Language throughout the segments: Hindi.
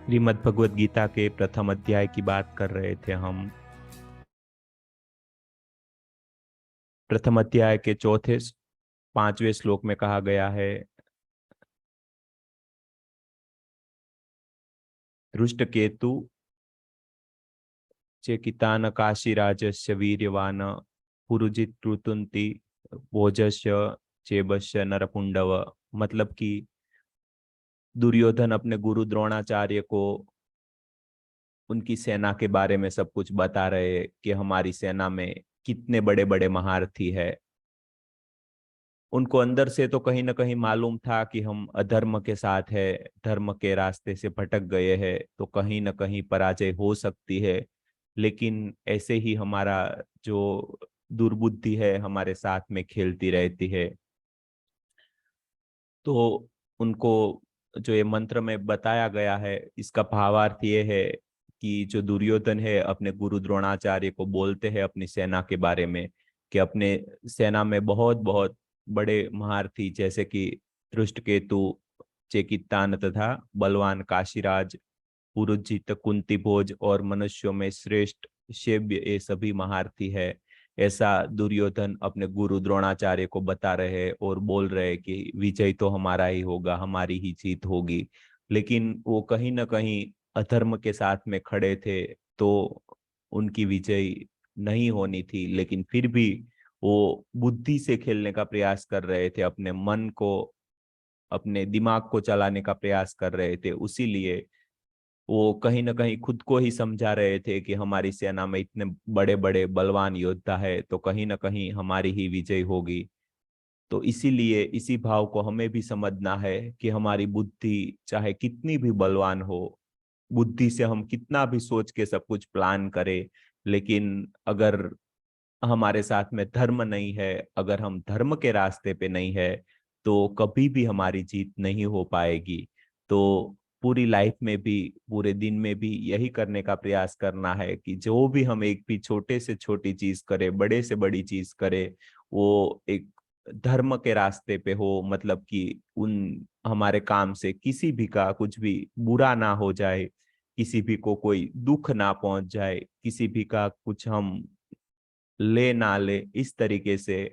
श्रीमद् भगवद गीता के प्रथम अध्याय की बात कर रहे थे हम। प्रथम अध्याय के चौथे 5वें श्लोक में कहा गया है, धृष्ट केतु चेकितान काशीराजस्य वीर्यवान पुरुजित कृतुंति भोजस्य चेबस्य नरपुंडव। मतलब कि दुर्योधन अपने गुरु द्रोणाचार्य को उनकी सेना के बारे में सब कुछ बता रहे कि हमारी सेना में कितने बड़े बड़े महारथी है। उनको अंदर से तो कहीं ना कहीं मालूम था कि हम अधर्म के साथ है, धर्म के रास्ते से भटक गए हैं, तो कहीं ना कहीं पराजय हो सकती है। लेकिन ऐसे ही हमारा जो दुर्बुद्धि है हमारे साथ में खेलती रहती है। तो उनको जो ये मंत्र में बताया गया है, इसका भावार्थ ये है कि जो दुर्योधन है अपने गुरु द्रोणाचार्य को बोलते हैं अपनी सेना के बारे में कि अपने सेना में बहुत बहुत बड़े महारथी जैसे कि धृष्टकेतु, चेकितान तथा बलवान काशीराज, पुरुजित, कुंती भोज और मनुष्यों में श्रेष्ठ शैब्य ये सभी महारथी है। ऐसा दुर्योधन अपने गुरु द्रोणाचार्य को बता रहे हैं और बोल रहे हैं कि विजय तो हमारा ही होगा, हमारी ही जीत होगी। लेकिन वो कहीं ना कहीं अधर्म के साथ में खड़े थे, तो उनकी विजय नहीं होनी थी। लेकिन फिर भी वो बुद्धि से खेलने का प्रयास कर रहे थे, अपने मन को, अपने दिमाग को चलाने का प्रयास कर रहे थे। उसीलिए वो कहीं ना कहीं खुद को ही समझा रहे थे कि हमारी सेना में इतने बड़े बड़े बलवान योद्धा है, तो कहीं ना कहीं हमारी ही विजय होगी। तो इसीलिए इसी भाव को हमें भी समझना है कि हमारी बुद्धि चाहे कितनी भी बलवान हो, बुद्धि से हम कितना भी सोच के सब कुछ प्लान करें, लेकिन अगर हमारे साथ में धर्म नहीं है, अगर हम धर्म के रास्ते पे नहीं है, तो कभी भी हमारी जीत नहीं हो पाएगी। तो पूरी लाइफ में भी, पूरे दिन में भी यही करने का प्रयास करना है कि जो भी हम एक भी छोटे से छोटी चीज करें, बड़े से बड़ी चीज करें, वो एक धर्म के रास्ते पे हो। मतलब कि उन हमारे काम से किसी भी का कुछ भी बुरा ना हो जाए, किसी भी को कोई दुख ना पहुंच जाए, किसी भी का कुछ हम ले ना ले, इस तरीके से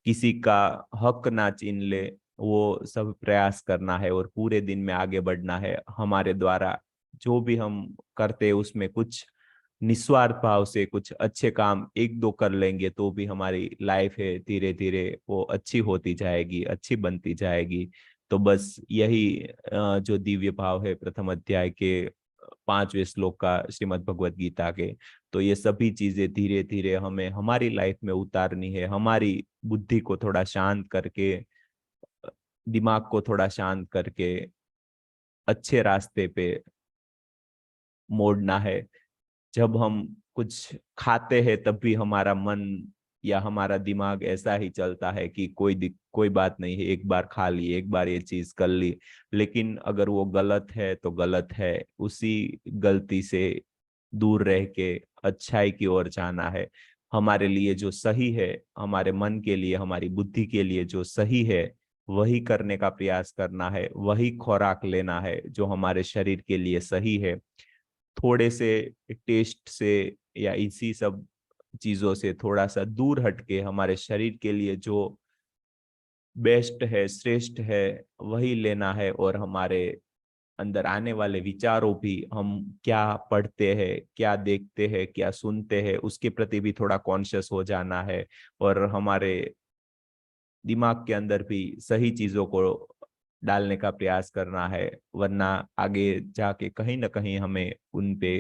किसी का हक ना छीन ले, वो सब प्रयास करना है और पूरे दिन में आगे बढ़ना है। हमारे द्वारा जो भी हम करते हैं उसमें कुछ निस्वार्थ भाव से कुछ अच्छे काम एक दो कर लेंगे तो भी हमारी लाइफ है धीरे धीरे वो अच्छी होती जाएगी, अच्छी बनती जाएगी। तो बस यही जो दिव्य भाव है प्रथम अध्याय के 5वें श्लोक का श्रीमद् भगवत गीता के, तो ये सभी चीजें धीरे धीरे हमें हमारी लाइफ में उतारनी है। हमारी बुद्धि को थोड़ा शांत करके, दिमाग को थोड़ा शांत करके अच्छे रास्ते पे मोड़ना है। जब हम कुछ खाते हैं तब भी हमारा मन या हमारा दिमाग ऐसा ही चलता है कि कोई बात नहीं है, एक बार खा ली, एक बार ये चीज कर ली। लेकिन अगर वो गलत है तो गलत है, उसी गलती से दूर रह के अच्छाई की ओर जाना है। हमारे लिए जो सही है, हमारे मन के लिए, हमारी बुद्धि के लिए जो सही है, वही करने का प्रयास करना है, वही खुराक लेना है जो हमारे शरीर के लिए सही है। थोड़े से टेस्ट से या इसी सब चीजों से थोड़ा सा दूर हटके हमारे शरीर के लिए जो बेस्ट है, श्रेष्ठ है, वही लेना है। और हमारे अंदर आने वाले विचारों भी, हम क्या पढ़ते हैं, क्या देखते हैं, क्या सुनते हैं, उसके प्रति भी थोड़ा कॉन्शियस हो जाना है। और हमारे दिमाग के अंदर भी सही चीजों को डालने का प्रयास करना है। वरना आगे जाके कहीं ना कहीं हमें उन पे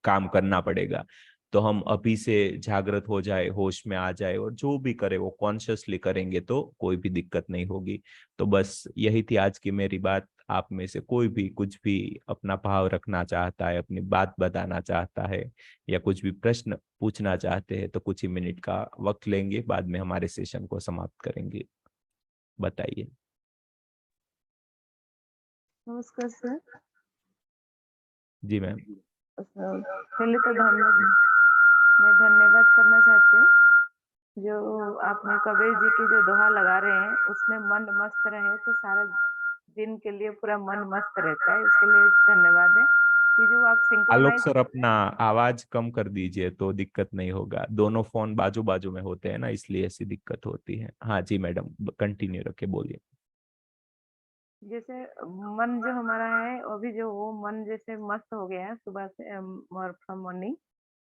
काम करना पड़ेगा। तो हम अभी से जागृत हो जाए, होश में आ जाए और जो भी करे वो कॉन्शियसली करेंगे तो कोई भी दिक्कत नहीं होगी। तो बस यही थी आज की मेरी बात। आप में से कोई भी कुछ भी अपना भाव रखना चाहता है, अपनी बात बताना चाहता है या कुछ भी प्रश्न पूछना चाहते हैं तो कुछ ही मिनट का वक्त लेंगे, बाद में हमारे सेशन को समाप्त करेंगे। बताइए। नमस्कार सर। जी मैम। पहले तो मैं धन्यवाद करना चाहती हूँ जो आपने कबीर जी की जो दोहा लगा रहे हैं उसमें मन मस्त रहे तो सारा दिन के लिए पूरा मन मस्त रहता है। इसके लिए धन्यवाद है। ये जो आप आलोक सिंक्रोनाइज सर, अपना आवाज कम कर दीजिए तो दिक्कत नहीं होगा। दोनों फोन बाजू बाजू में होते हैं ना, इसलिए ऐसी दिक्कत होती है। हाँ जी मैडम, कंटिन्यू रखे, बोलिए। जैसे मन जो हमारा है अभी जो वो मन जैसे मस्त हो गया है सुबह से फ्रॉम मॉर्निंग।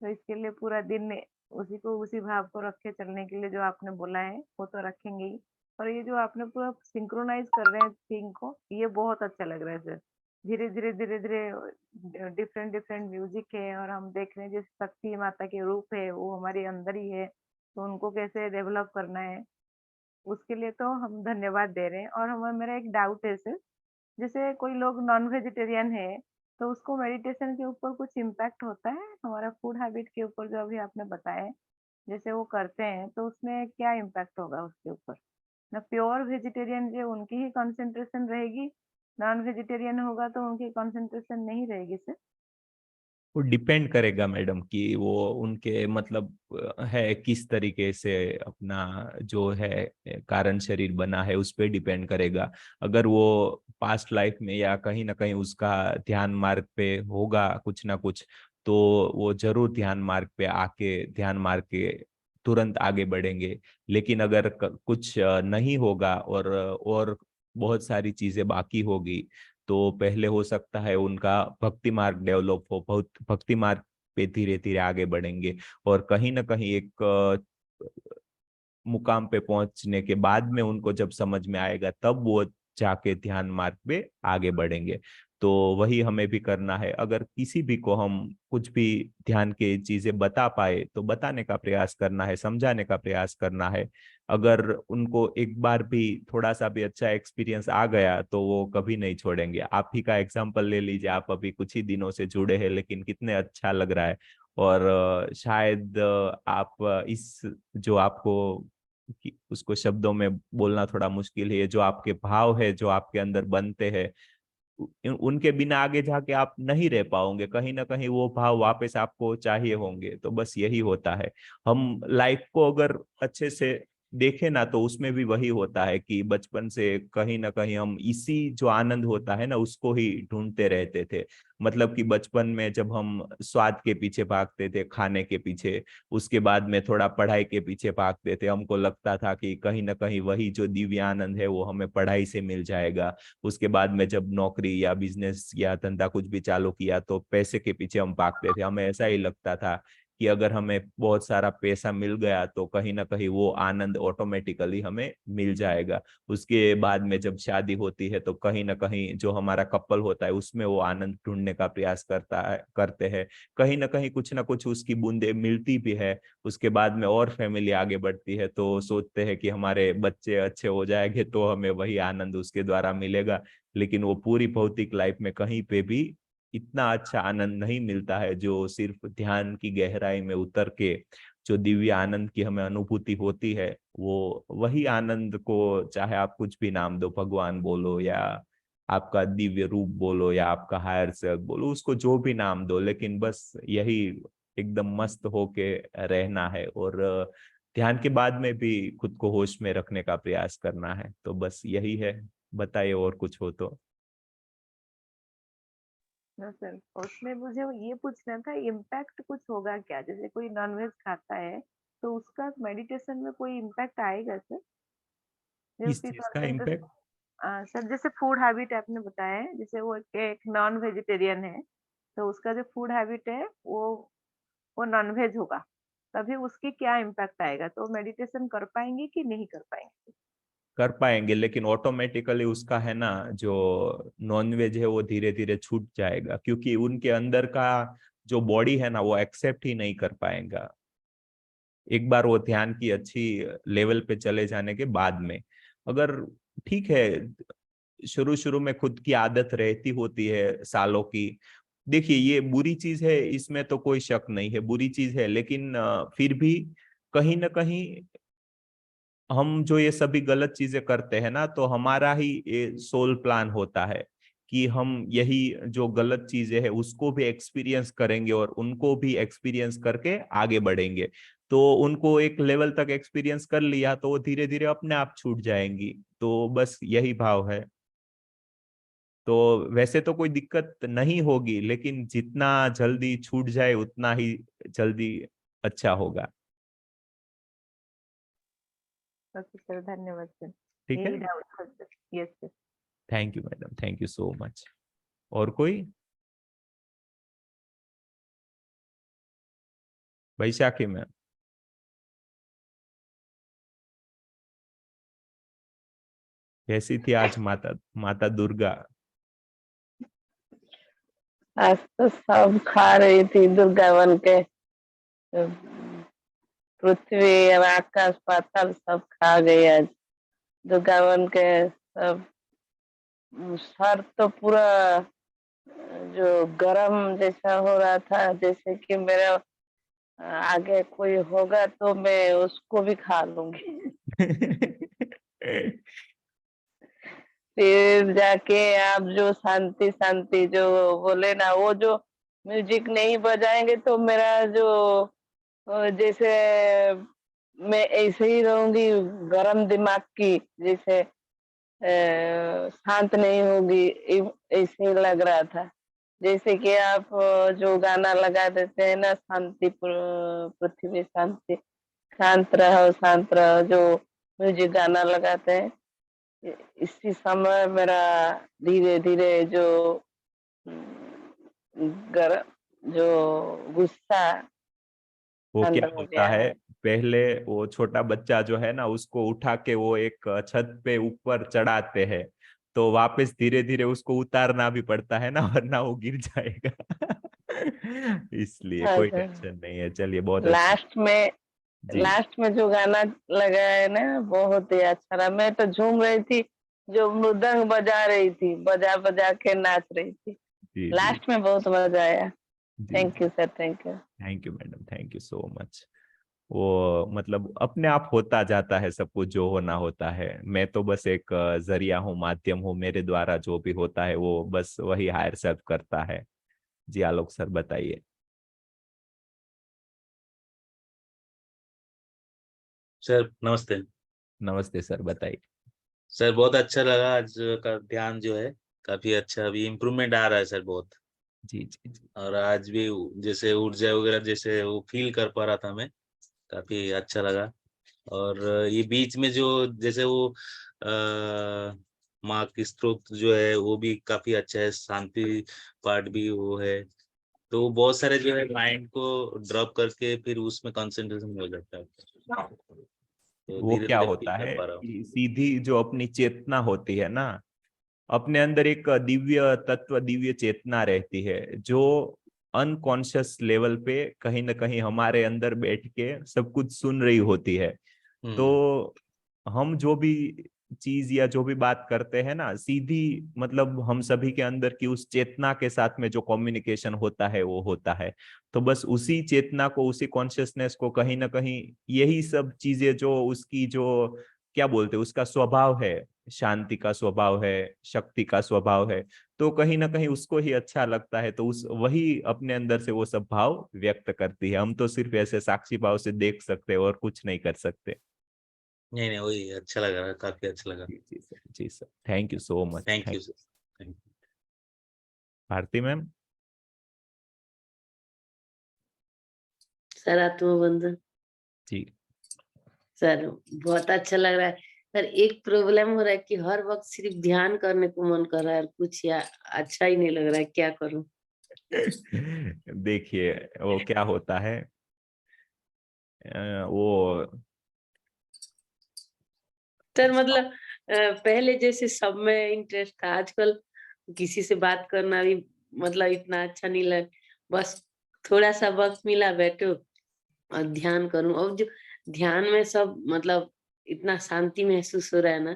तो इसके लिए पूरा दिन उसी को उसी भाव को रख के चलने के लिए जो आपने बोला है वो तो रखेंगे ही। और ये जो आपने पूरा सिंक्रोनाइज कर रहे हैं थिंग को, ये बहुत अच्छा लग रहा है सर। धीरे धीरे डिफरेंट डिफरेंट म्यूजिक है और हम देख रहे हैं जैसे शक्ति माता के रूप है वो हमारे अंदर ही है। तो उनको कैसे डेवलप करना है उसके लिए तो हम धन्यवाद दे रहे हैं। और हमें मेरा एक डाउट है सर, जैसे कोई लोग नॉन वेजिटेरियन है तो उसको मेडिटेशन के ऊपर कुछ इम्पैक्ट होता है हमारा फूड हैबिट के ऊपर जो अभी आपने बताया है, जैसे वो करते हैं तो उसमें क्या इम्पैक्ट होगा उसके ऊपर? ना प्योर वेजिटेरियन जो उनकी ही कंसंट्रेशन रहेगी, नॉन वेजिटेरियन होगा तो उनकी कंसंट्रेशन नहीं रहेगी सर? वो डिपेंड करेगा मैडम कि वो उनके मतलब है किस तरीके से अपना जो है कारण शरीर बना है, उस पे डिपेंड करेगा। अगर वो पास्ट लाइफ में या कहीं ना कहीं उसका ध्यान मार्ग पे होगा कुछ ना कुछ, तो वो जरूर ध्यान मार्ग पे आके ध्यान मार्ग के तुरंत आगे बढ़ेंगे। लेकिन अगर कुछ नहीं होगा और बहुत सारी चीजें बाकी होगी, तो पहले हो सकता है उनका भक्ति मार्ग डेवलप हो, बहुत भक्ति मार्ग पे धीरे धीरे आगे बढ़ेंगे। और कहीं ना कहीं एक मुकाम पे पहुंचने के बाद में उनको जब समझ में आएगा, तब वो जाके ध्यान मार्ग पे आगे बढ़ेंगे। तो वही हमें भी करना है। अगर किसी भी को हम कुछ भी ध्यान के चीजें बता पाए तो बताने का प्रयास करना है, समझाने का प्रयास करना है। अगर उनको एक बार भी थोड़ा सा भी अच्छा एक्सपीरियंस आ गया तो वो कभी नहीं छोड़ेंगे। आप ही का एग्जाम्पल ले लीजिए, आप अभी कुछ ही दिनों से जुड़े हैं लेकिन कितने अच्छा लग रहा है। और शायद आप इस जो आपको उसको शब्दों में बोलना थोड़ा मुश्किल है, जो आपके भाव है जो आपके अंदर बनते हैं, उनके बिना आगे जाके आप नहीं रह पाओगे। कहीं ना कहीं वो भाव वापस आपको चाहिए होंगे। तो बस यही होता है। हम लाइफ को अगर अच्छे से देखें ना, तो उसमें भी वही होता है कि बचपन से कहीं ना कहीं हम इसी जो आनंद होता है ना, उसको ही ढूंढते रहते थे। मतलब कि बचपन में जब हम स्वाद के पीछे भागते थे, खाने के पीछे, उसके बाद में थोड़ा पढ़ाई के पीछे भागते थे, हमको लगता था कि कहीं ना कहीं वही जो दिव्य आनंद है वो हमें पढ़ाई से मिल जाएगा। उसके बाद में जब नौकरी या बिजनेस या धंधा कुछ भी चालू किया तो पैसे के पीछे हम भागते थे। हमें ऐसा ही लगता था कि अगर हमें बहुत सारा पैसा मिल गया तो कहीं ना कहीं वो आनंद ऑटोमेटिकली हमें मिल जाएगा। उसके बाद में जब शादी होती है तो कहीं ना कहीं जो हमारा कपल होता है उसमें वो आनंद ढूंढने का प्रयास करते हैं। कहीं ना कुछ उसकी बूंदे मिलती भी है। उसके बाद में और फैमिली आगे बढ़ती है तो सोचते हैं कि हमारे बच्चे अच्छे हो जाएंगे तो हमें वही आनंद उसके द्वारा मिलेगा। लेकिन वो पूरी भौतिक लाइफ में कहीं पे भी इतना अच्छा आनंद नहीं मिलता है जो सिर्फ ध्यान की गहराई में उतर के जो दिव्य आनंद की हमें अनुभूति होती है, वो वही आनंद को चाहे आप कुछ भी नाम दो, भगवान बोलो या आपका दिव्य रूप बोलो या आपका हायर सेल्फ बोलो, उसको जो भी नाम दो, लेकिन बस यही एकदम मस्त होके रहना है। और ध्यान के बाद में भी खुद को होश में रखने का प्रयास करना है। तो बस यही है। बताइए और कुछ हो तो। नो सर, उसमें मुझे ये पूछना था इम्पैक्ट कुछ होगा क्या? जैसे कोई नॉनवेज खाता है तो उसका मेडिटेशन में कोई इम्पैक्ट आएगा सर? जो किस उसकी चीज का कंसंट्रेशन इम्पैक्ट? सर जैसे फूड हैबिट आपने बताया है, जैसे वो एक नॉन वेजिटेरियन है तो उसका जो फूड हैबिट है वो नॉनवेज होगा, तभी उसकी क्या इम्पैक्ट आएगा? तो मेडिटेशन कर पाएंगे कि नहीं कर पाएंगे? कर पाएंगे, लेकिन ऑटोमेटिकली उसका है ना, जो नॉनवेज है वो धीरे धीरे छूट जाएगा, क्योंकि उनके अंदर का जो बॉडी है ना वो एक्सेप्ट ही नहीं कर पाएगा। एक बार वो ध्यान की अच्छी लेवल पे चले जाने के बाद में, अगर ठीक है, शुरू शुरू में खुद की आदत रहती होती है सालों की। देखिए ये बुरी चीज है, इसमें तो कोई शक नहीं है, बुरी चीज है, लेकिन फिर भी कहीं ना कहीं हम जो ये सभी गलत चीजें करते हैं ना, तो हमारा ही ये सोल प्लान होता है कि हम यही जो गलत चीजें हैं उसको भी एक्सपीरियंस करेंगे और उनको भी एक्सपीरियंस करके आगे बढ़ेंगे। तो उनको एक लेवल तक एक्सपीरियंस कर लिया तो वो धीरे धीरे अपने आप छूट जाएंगी। तो बस यही भाव है। तो वैसे तो कोई दिक्कत नहीं होगी, लेकिन जितना जल्दी छूट जाए उतना ही जल्दी अच्छा होगा। ओके सर, धन्यवाद सर। ठीक है। यही डाउट था sir. Yes sir. Thank you madam, thank you so much. और कोई? वैशाखी मैम। कैसी थी आज माता माता दुर्गा? आज तो सब खा रही थी दुर्गा बन के। पृथ्वी आकाश पाताल सब खा गई आज दुर्गा बन के। सब सर तो पूरा जो गरम जैसा हो रहा था, जैसे कि मेरा आगे कोई होगा तो मैं उसको भी खा लूंगी। फिर जाके आप जो शांति शांति जो बोले ना, वो जो म्यूजिक नहीं बजाएंगे तो मेरा जो जैसे मैं ऐसे ही रहूंगी, गरम दिमाग की जैसे शांत नहीं होगी, ऐसे ही लग रहा था। जैसे कि आप जो गाना लगा देते हैं ना, शांति पृथ्वी शांति, शांत रहो, जो म्यूजिक गाना लगाते हैं, इसी समय मेरा धीरे धीरे जो गर जो गुस्सा वो ठंड क्या हो होता गया है, है। पहले वो छोटा बच्चा जो है ना, उसको उठा के वो एक छत पे ऊपर चढ़ाते हैं, तो वापस धीरे धीरे उसको उतारना भी पड़ता है ना, वरना वो गिर जाएगा। इसलिए हाँ कोई सर। टेंशन नहीं है। चलिए, बहुत अच्छी। लास्ट में जी जो गाना लगा है ना, बहुत ही अच्छा रहा। मैं तो झूम रही थी, जो मृदंग बजा रही थी, बजा बजा के नाच रही थी। जी जी लास्ट में बहुत मजा आया। जी। Thank you sir, thank you. Thank you madam, thank you so much. वो मतलब अपने आप होता जाता है सब कुछ जो होना होता है। मैं तो बस एक जरिया हूँ, माध्यम हूँ। मेरे द्वारा जो भी होता है वो बस वही हायर सेल्फ करता है। जी आलोक सर बताइए। सर नमस्ते। नमस्ते सर, बताइए। सर बहुत अच्छा लगा आज का ध्यान जो है, काफी अच्छा, अभी इम्प्रूवमेंट आ रहा है सर बहुत। जी जी जी। और आज भी जैसे ऊर्जा वगैरह जैसे वो फील कर पा रहा था मैं, काफी अच्छा लगा। और ये बीच में जो जैसे वो माँ की स्त्रोत जो है वो भी काफी अच्छा है, शांति पार्ट भी वो है। तो बहुत सारे जो है माइंड को ड्रॉप करके फिर उसमें कंसंट्रेशन हो जाता है, तो वो धीरे क्या धीरे फील होता कर है पा रहा हूँ। कि सीधी जो अपनी चेतना होती है ना, अपने अंदर एक दिव्य तत्व, दिव्य चेतना रहती है, जो अनकॉन्शियस लेवल पे कहीं ना कहीं हमारे अंदर बैठ के सब कुछ सुन रही होती है। तो हम जो भी चीज या जो भी बात करते हैं ना, सीधी मतलब हम सभी के अंदर की उस चेतना के साथ में जो कम्युनिकेशन होता है वो होता है। तो बस उसी चेतना को, उसी कॉन्शियसनेस को कहीं ना कहीं यही सब चीजें जो उसकी जो क्या बोलते हैं उसका स्वभाव है, शांति का स्वभाव है, शक्ति का स्वभाव है, तो कहीं ना कहीं उसको ही अच्छा लगता है, तो उस वही अपने अंदर से वो सब भाव व्यक्त करती है। हम तो सिर्फ ऐसे साक्षी भाव से देख सकते हैं और कुछ नहीं कर सकते। नहीं नहीं, वही अच्छा लगा, काफी अच्छा लगा। जी जी सर, जी sir, thank you so much, thank thank. You sir. Thank you. Bharti ma'am. Sir Atmabandhan. जी। सर बहुत अच्छा लग रहा है। सर एक प्रॉब्लम हो रहा है कि हर वक्त सिर्फ ध्यान करने को मन कर रहा है, और कुछ या अच्छा ही नहीं लग रहा है, क्या करूं? देखिए, वो क्या होता है, वो सर मतलब पहले जैसे सब में इंटरेस्ट था, आजकल किसी से बात करना भी मतलब इतना अच्छा नहीं लग। बस थोड़ा सा वक्त मिला बैठो और ध्यान करूं। अब जो ध्यान में सब मतलब इतना शांति महसूस हो रहा है ना,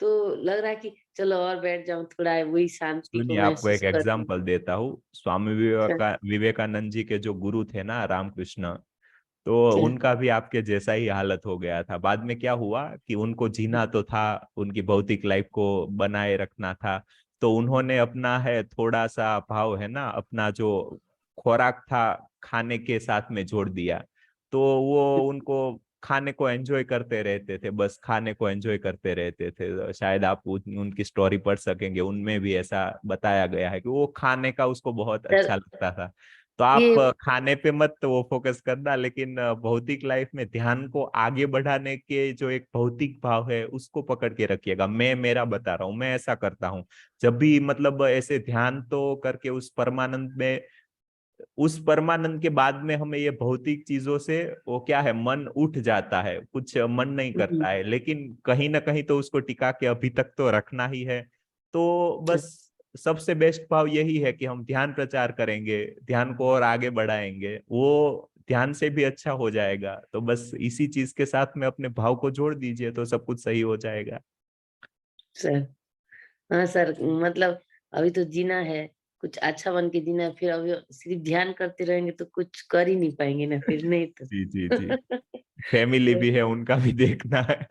तो लग रहा है कि चलो और बैठ जाऊं, थोड़ा वही शांति को सुनिए, आपको महसूस एक करूं। एग्जांपल देता हूँ। स्वामी अच्छा, विवेकानंद जी के जो गुरु थे ना, रामकृष्ण, तो अच्छा, उनका भी आपके जैसा ही हालत हो गया था। बाद में क्या हुआ कि उनको जीना तो था, उनकी भौतिक लाइफ को बनाए रखना था, तो उन्होंने अपना है थोड़ा सा भाव है ना, अपना जो खुराक था खाने के साथ में जोड़ दिया। तो वो उनको खाने को एंजॉय करते रहते थे, बस खाने को एंजॉय करते रहते थे। शायद आप उनकी स्टोरी पढ़ सकेंगे, उनमें भी ऐसा बताया गया है कि वो खाने का उसको बहुत सर अच्छा लगता था। तो आप ये खाने पे मत वो फोकस करना, लेकिन भौतिक लाइफ में ध्यान को आगे बढ़ाने के जो एक भौतिक भाव है उसको पकड़ के रखिएगा। मैं मेरा बता रहा हूँ, मैं ऐसा करता हूँ। जब भी मतलब ऐसे ध्यान तो करके उस परमानंद के बाद में हमें ये भौतिक चीजों से वो क्या है, मन उठ जाता है, कुछ मन नहीं करता है, लेकिन कहीं ना कहीं तो उसको टिका के अभी तक तो रखना ही है। तो बस सबसे बेस्ट भाव यही है कि हम ध्यान प्रचार करेंगे, ध्यान को और आगे बढ़ाएंगे, वो ध्यान से भी अच्छा हो जाएगा। तो बस इसी चीज के साथ में अपने भाव को जोड़ दीजिए तो सब कुछ सही हो जाएगा। सर हाँ सर, मतलब अभी तो जीना है, कुछ अच्छा बन के जीना है, फिर अभी सिर्फ ध्यान करते रहेंगे तो कुछ कर ही नहीं पाएंगे ना, फिर नहीं तो। जी जी जी, फैमिली भी है, उनका भी देखना है।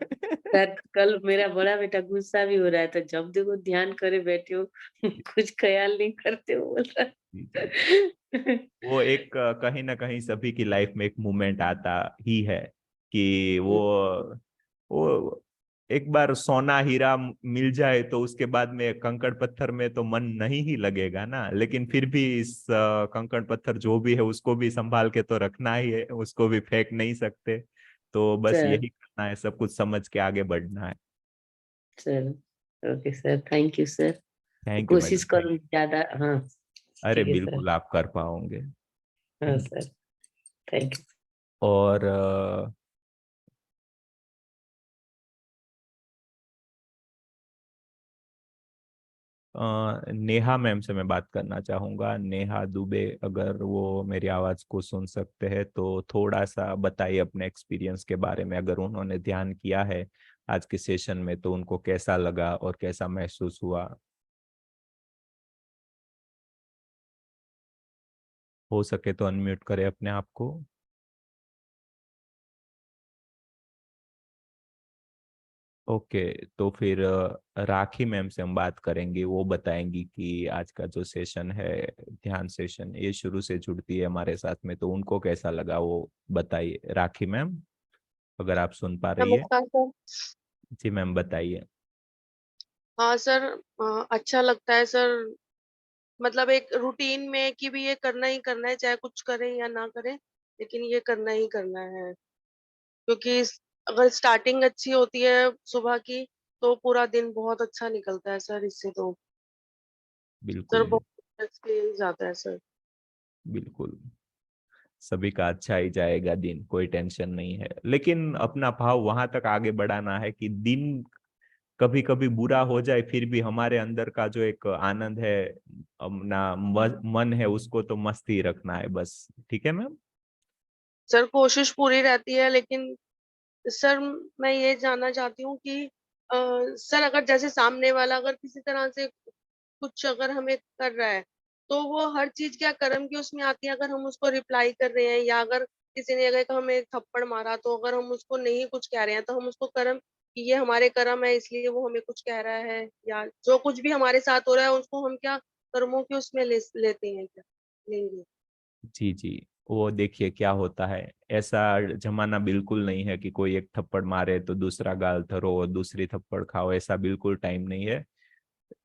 सर कल मेरा बड़ा बेटा गुस्सा भी हो रहा है, तो जब देखो ध्यान करे बैठे हो कुछ ख्याल नहीं करते हो बोल रहा जी जी, है। वो एक कहीं ना कहीं सभी की लाइफ में एक मोमेंट आता ही है कि वो एक बार सोना हीरा मिल जाए तो उसके बाद में कंकड़ पत्थर में तो मन नहीं ही लगेगा ना, लेकिन फिर भी इस कंकड़ पत्थर जो भी है उसको भी संभाल के तो रखना ही है, उसको भी फेंक नहीं सकते। तो बस सर यही करना है, सब कुछ समझ के आगे बढ़ना है। Sir okay sir, thank you sir. Thank you कोशिश मैडम, थैंक करूँ यू। ज्यादा। हाँ अरे ठीक है सर। बिल्कुल आप कर पाओगे। हाँ thank you. Sir, thank you. और नेहा मैम से मैं बात करना चाहूंगा, नेहा दुबे, अगर वो मेरी आवाज को सुन सकते हैं तो थोड़ा सा बताइए अपने एक्सपीरियंस के बारे में। अगर उन्होंने ध्यान किया है आज के सेशन में तो उनको कैसा लगा और कैसा महसूस हुआ। हो सके तो अनम्यूट करें अपने आप को। ओके, तो फिर राखी मैम से हम बात करेंगे, वो बताएंगी कि आज का जो सेशन है, ध्यान सेशन, ये शुरू से जुड़ती है हमारे साथ में, तो उनको कैसा लगा वो बताइए। राखी मैम, अगर आप सुन पा रही है। नमस्कार सर। जी मैम बताइए। हाँ सर, अच्छा लगता है सर। मतलब एक रूटीन में कि भी ये करना ही करना है, चाहे कुछ करें या ना करें, लेकिन ये करना ही करना है। क्योंकि अगर स्टार्टिंग अच्छी होती है सुबह की, तो पूरा दिन बहुत अच्छा निकलता है सर इससे तो। सर बिल्कुल बहुत एक्सपीरियंस आता है सर। बिल्कुल, सभी का अच्छा ही जाएगा दिन, कोई टेंशन नहीं है, लेकिन अपना भाव वहां तक आगे बढ़ाना है कि दिन कभी कभी बुरा हो जाए फिर भी हमारे अंदर का जो एक आनंद है, अपना मन है, उसको तो मस्त ही रखना है बस। ठीक है मैम। सर कोशिश पूरी रहती है, लेकिन सर मैं ये जानना चाहती हूँ कि सर अगर जैसे सामने वाला अगर किसी तरह से कुछ अगर हमें कर रहा है, तो वो हर चीज क्या कर्म की उसमें आती है। अगर हम उसको रिप्लाई कर रहे हैं, या अगर किसी ने अगर हमें थप्पड़ मारा, तो अगर हम उसको नहीं कुछ कह रहे हैं, तो हम उसको कर्म कि ये हमारे कर्म है इसलिए वो हमें कुछ कह रहा है, या जो कुछ भी हमारे साथ हो रहा है उसको हम क्या कर्मों के उसमें लेते हैं क्या, लेंगे। जी जी, वो देखिए क्या होता है, ऐसा जमाना बिल्कुल नहीं है कि कोई एक थप्पड़ मारे तो दूसरा गाल धरो और दूसरी थप्पड़ खाओ, ऐसा बिल्कुल टाइम नहीं है।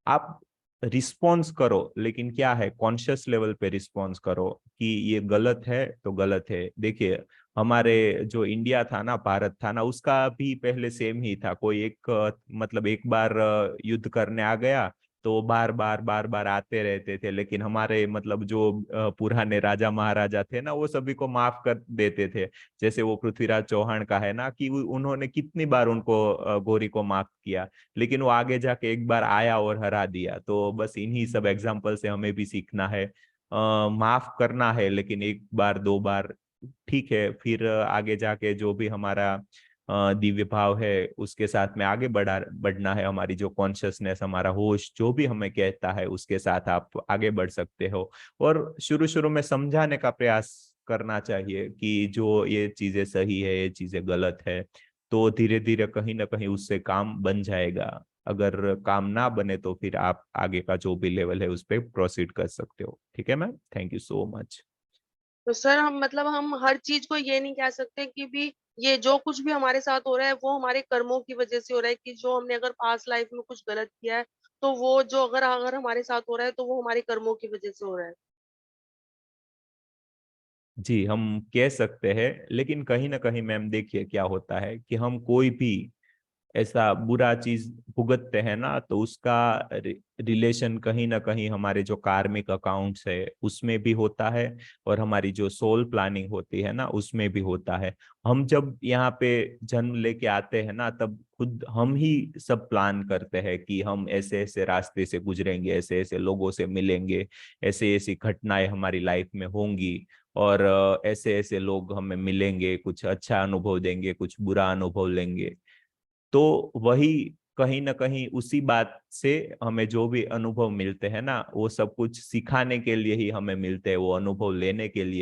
आप रिस्पॉन्स करो, लेकिन क्या है, कॉन्शियस लेवल पे रिस्पॉन्स करो कि ये गलत है तो गलत है। देखिए हमारे जो इंडिया था ना, भारत था ना, उसका भी पहले सेम ही था। कोई एक मतलब एक बार युद्ध करने आ गया तो बार बार आते रहते थे, लेकिन हमारे मतलब जो पुराने राजा महाराजा थे ना, वो सभी को माफ कर देते थे। जैसे वो पृथ्वीराज चौहान का है ना कि उन्होंने कितनी बार उनको गौरी को माफ किया, लेकिन वो आगे जाके एक बार आया और हरा दिया। तो बस इन्हीं सब एग्जाम्पल से हमें भी सीखना है, माफ करना है, लेकिन एक बार दो बार ठीक है, फिर आगे जाके जो भी हमारा दिव्य भाव है उसके साथ में आगे बढ़ना है। हमारी जो कॉन्शियसनेस, हमारा होश जो भी हमें कहता है उसके साथ आप आगे बढ़ सकते हो। और शुरू शुरू में समझाने का प्रयास करना चाहिए कि जो ये चीजें सही है, ये चीजें गलत है, तो धीरे धीरे कहीं ना कहीं उससे काम बन जाएगा। अगर काम ना बने तो फिर आप आगे का जो भी लेवल है उस पर प्रोसीड कर सकते हो। ठीक है ma'am, thank you so much. तो सर हम मतलब हम हर चीज को ये नहीं कह सकते कि भी ये जो कुछ भी हमारे साथ हो रहा है वो हमारे कर्मों की वजह से हो रहा है, कि जो हमने अगर पास्ट लाइफ में कुछ गलत किया है तो वो जो अगर अगर हमारे साथ हो रहा है तो वो हमारे कर्मों की वजह से हो रहा है। जी, हम कह सकते हैं, लेकिन कहीं ना कहीं मैम देखिए क्या होता है कि हम कोई भी ऐसा बुरा चीज भुगतते हैं ना, तो उसका रिलेशन कहीं ना कहीं हमारे जो कार्मिक अकाउंट्स है उसमें भी होता है, और हमारी जो सोल प्लानिंग होती है ना उसमें भी होता है। हम जब यहाँ पे जन्म लेके आते हैं ना, तब खुद हम ही सब प्लान करते हैं कि हम ऐसे ऐसे रास्ते से गुजरेंगे, ऐसे ऐसे लोगों से मिलेंगे, ऐसे ऐसी घटनाएं हमारी लाइफ में होंगी, और ऐसे ऐसे लोग हमें मिलेंगे, कुछ अच्छा अनुभव देंगे, कुछ बुरा अनुभव लेंगे। तो वही कहीं ना कहीं उसी बात से हमें जो भी अनुभव मिलते हैं ना, वो सब कुछ सिखाने के लिए ही हमें मिलते हैं, वो अनुभव लेने के लिए